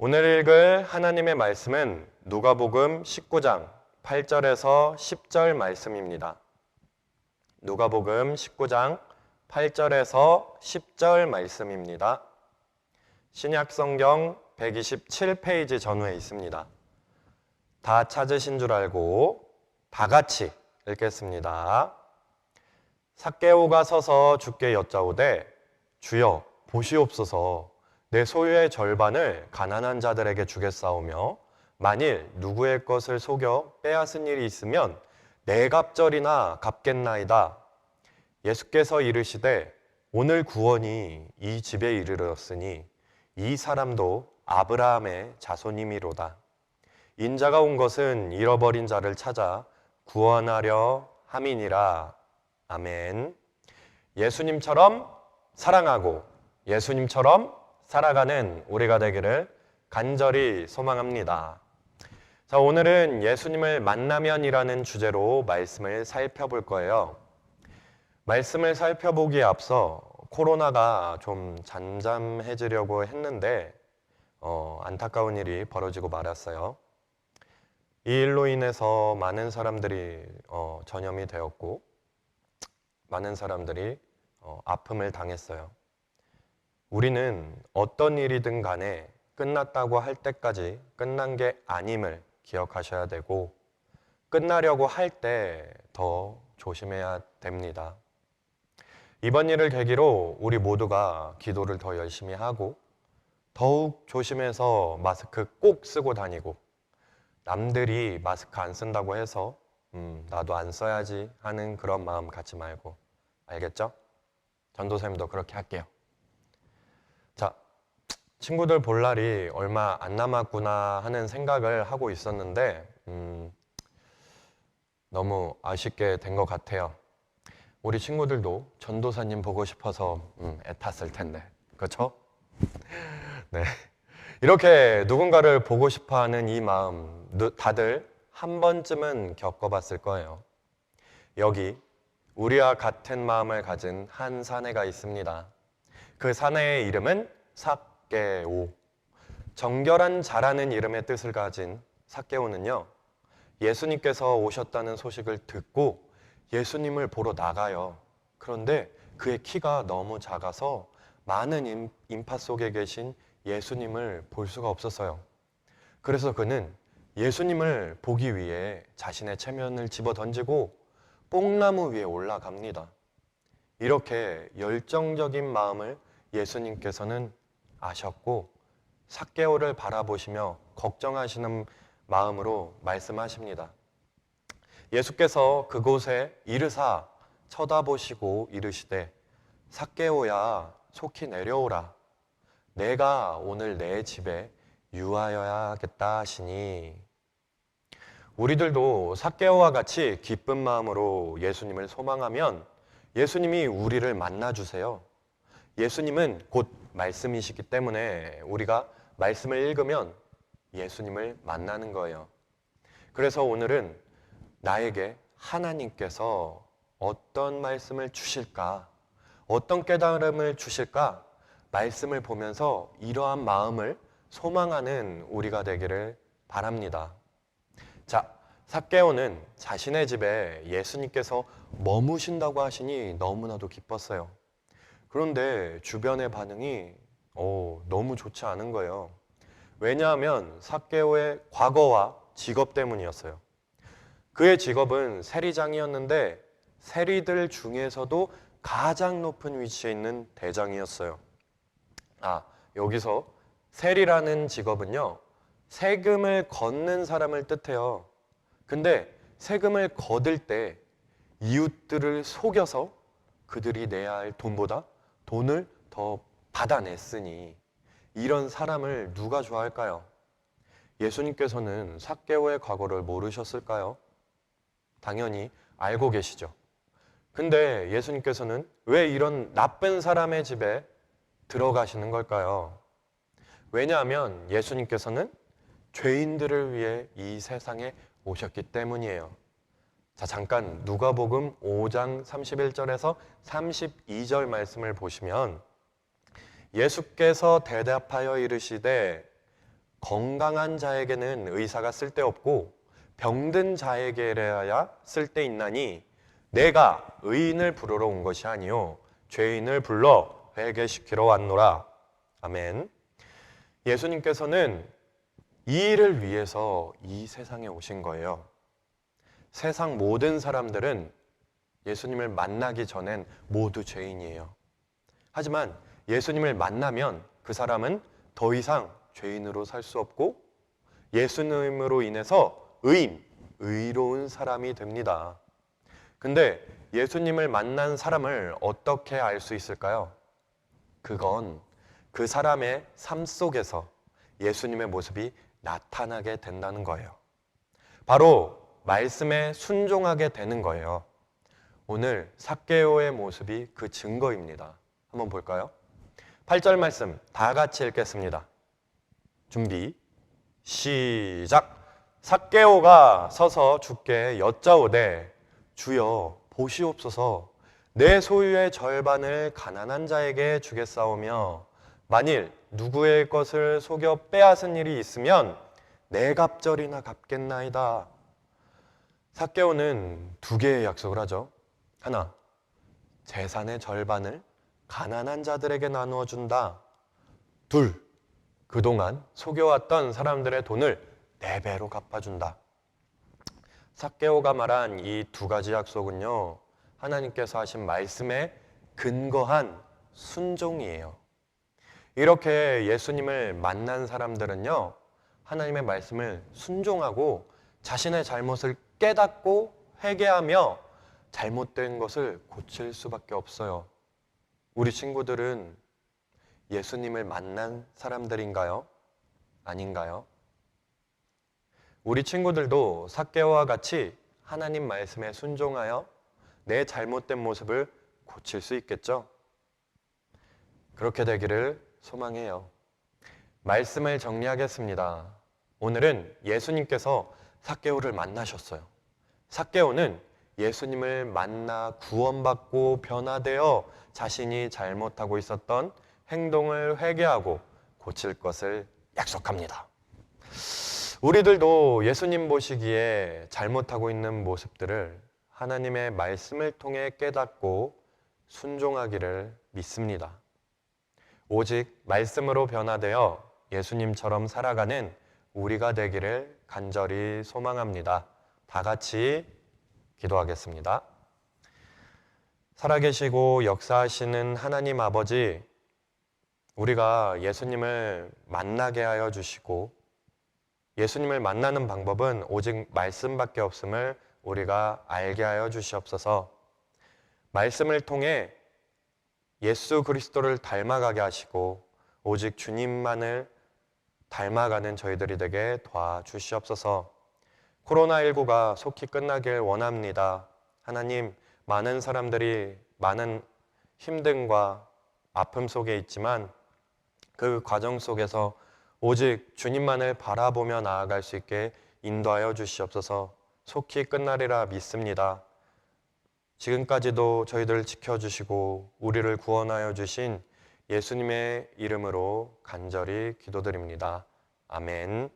오늘 읽을 하나님의 말씀은 누가복음 19장 8절에서 10절 말씀입니다. 누가복음 19장 8절에서 10절 말씀입니다. 신약성경 127페이지 전후에 있습니다. 다 찾으신 줄 알고 다 같이 읽겠습니다. 삭개오가 서서 주께 여짜오되 주여 보시옵소서 내 소유의 절반을 가난한 자들에게 주겠사오며 만일 누구의 것을 속여 빼앗은 일이 있으면 네 갑절이나 갚겠나이다. 예수께서 이르시되 오늘 구원이 이 집에 이르렀으니 이 사람도 아브라함의 자손이미로다. 인자가 온 것은 잃어버린 자를 찾아 구원하려 함이니라. 아멘. 예수님처럼 사랑하고 예수님처럼 살아가는 우리가 되기를 간절히 소망합니다. 자, 오늘은 예수님을 만나면이라는 주제로 말씀을 살펴볼 거예요. 말씀을 살펴보기에 앞서 코로나가 좀 잠잠해지려고 했는데 안타까운 일이 벌어지고 말았어요. 이 일로 인해서 많은 사람들이 전염이 되었고 많은 사람들이 아픔을 당했어요. 우리는 어떤 일이든 간에 끝났다고 할 때까지 끝난 게 아님을 기억하셔야 되고 끝나려고 할 때 더 조심해야 됩니다. 이번 일을 계기로 우리 모두가 기도를 더 열심히 하고 더욱 조심해서 마스크 꼭 쓰고 다니고 남들이 마스크 안 쓴다고 해서 나도 안 써야지 하는 그런 마음 갖지 말고 알겠죠? 전도사님도 그렇게 할게요. 자, 친구들 볼 날이 얼마 안 남았구나 하는 생각을 하고 있었는데 너무 아쉽게 된 것 같아요. 우리 친구들도 전도사님 보고 싶어서 애탔을 텐데 그렇죠? 네. 이렇게 누군가를 보고 싶어하는 이 마음 다들 한 번쯤은 겪어봤을 거예요. 여기 우리와 같은 마음을 가진 한 사내가 있습니다. 그 사내의 이름은 삭개오. 정결한 자라는 이름의 뜻을 가진 삭개오는요, 예수님께서 오셨다는 소식을 듣고 예수님을 보러 나가요. 그런데 그의 키가 너무 작아서 많은 인파 속에 계신 예수님을 볼 수가 없었어요. 그래서 그는 예수님을 보기 위해 자신의 체면을 집어 던지고 뽕나무 위에 올라갑니다. 이렇게 열정적인 마음을 예수님께서는 아셨고 삭개오를 바라보시며 걱정하시는 마음으로 말씀하십니다. 예수께서 그곳에 이르사 쳐다보시고 이르시되 삭개오야 속히 내려오라. 내가 오늘 내 집에 유하여야겠다 하시니 우리들도 삭개오와 같이 기쁜 마음으로 예수님을 소망하면 예수님이 우리를 만나주세요. 예수님은 곧 말씀이시기 때문에 우리가 말씀을 읽으면 예수님을 만나는 거예요. 그래서 오늘은 나에게 하나님께서 어떤 말씀을 주실까? 어떤 깨달음을 주실까? 말씀을 보면서 이러한 마음을 소망하는 우리가 되기를 바랍니다. 자, 삭개오는 자신의 집에 예수님께서 머무신다고 하시니 너무나도 기뻤어요. 그런데 주변의 반응이 너무 좋지 않은 거예요. 왜냐하면 삭개오의 과거와 직업 때문이었어요. 그의 직업은 세리장이었는데 세리들 중에서도 가장 높은 위치에 있는 대장이었어요. 여기서 세리라는 직업은요, 세금을 걷는 사람을 뜻해요. 근데 세금을 거둘 때 이웃들을 속여서 그들이 내야 할 돈보다 돈을 더 받아냈으니 이런 사람을 누가 좋아할까요? 예수님께서는 삭개오의 과거를 모르셨을까요? 당연히 알고 계시죠. 근데 예수님께서는 왜 이런 나쁜 사람의 집에 들어가시는 걸까요? 왜냐하면 예수님께서는 죄인들을 위해 이 세상에 오셨기 때문이에요. 자, 잠깐 누가복음 5장 31절에서 32절 말씀을 보시면 예수께서 대답하여 이르시되 건강한 자에게는 의사가 쓸데없고 병든 자에게라야 쓸데있나니 내가 의인을 부르러 온 것이 아니요 죄인을 불러 회개시키러 왔노라. 아멘. 예수님께서는 이 일을 위해서 이 세상에 오신 거예요. 세상 모든 사람들은 예수님을 만나기 전엔 모두 죄인이에요. 하지만 예수님을 만나면 그 사람은 더 이상 죄인으로 살 수 없고 예수님으로 인해서 의로운 사람이 됩니다. 근데 예수님을 만난 사람을 어떻게 알 수 있을까요? 그건 그 사람의 삶 속에서 예수님의 모습이 나타나게 된다는 거예요. 바로 말씀에 순종하게 되는 거예요. 오늘 삭개오의 모습이 그 증거입니다. 한번 볼까요? 8절 말씀 다 같이 읽겠습니다. 준비, 시작! 삭개오가 서서 주께 여짜오되 주여 보시옵소서 내 소유의 절반을 가난한 자에게 주겠사오며 만일 누구의 것을 속여 빼앗은 일이 있으면 내 갑절이나 갚겠나이다. 삭개오는 두 개의 약속을 하죠. 하나, 재산의 절반을 가난한 자들에게 나누어 준다. 둘, 그동안 속여왔던 사람들의 돈을 4배로 갚아준다. 삭개오가 말한 이 두 가지 약속은요, 하나님께서 하신 말씀에 근거한 순종이에요. 이렇게 예수님을 만난 사람들은요, 하나님의 말씀을 순종하고 자신의 잘못을 깨닫고 회개하며 잘못된 것을 고칠 수밖에 없어요. 우리 친구들은 예수님을 만난 사람들인가요? 아닌가요? 우리 친구들도 삭개오와 같이 하나님 말씀에 순종하여 내 잘못된 모습을 고칠 수 있겠죠? 그렇게 되기를 소망해요. 말씀을 정리하겠습니다. 오늘은 예수님께서 삭개오를 만나셨어요. 삭개오는 예수님을 만나 구원받고 변화되어 자신이 잘못하고 있었던 행동을 회개하고 고칠 것을 약속합니다. 우리들도 예수님 보시기에 잘못하고 있는 모습들을 하나님의 말씀을 통해 깨닫고 순종하기를 믿습니다. 오직 말씀으로 변화되어 예수님처럼 살아가는 우리가 되기를 간절히 소망합니다. 다 같이 기도하겠습니다. 살아계시고 역사하시는 하나님 아버지, 우리가 예수님을 만나게 하여 주시고 예수님을 만나는 방법은 오직 말씀밖에 없음을 우리가 알게 하여 주시옵소서. 말씀을 통해 예수 그리스도를 닮아가게 하시고 오직 주님만을 닮아가는 저희들이 되게 도와주시옵소서. 코로나19가 속히 끝나길 원합니다. 하나님, 많은 사람들이 많은 힘듦과 아픔 속에 있지만 그 과정 속에서 오직 주님만을 바라보며 나아갈 수 있게 인도하여 주시옵소서. 속히 끝나리라 믿습니다. 지금까지도 저희들을 지켜주시고 우리를 구원하여 주신 예수님의 이름으로 간절히 기도드립니다. 아멘.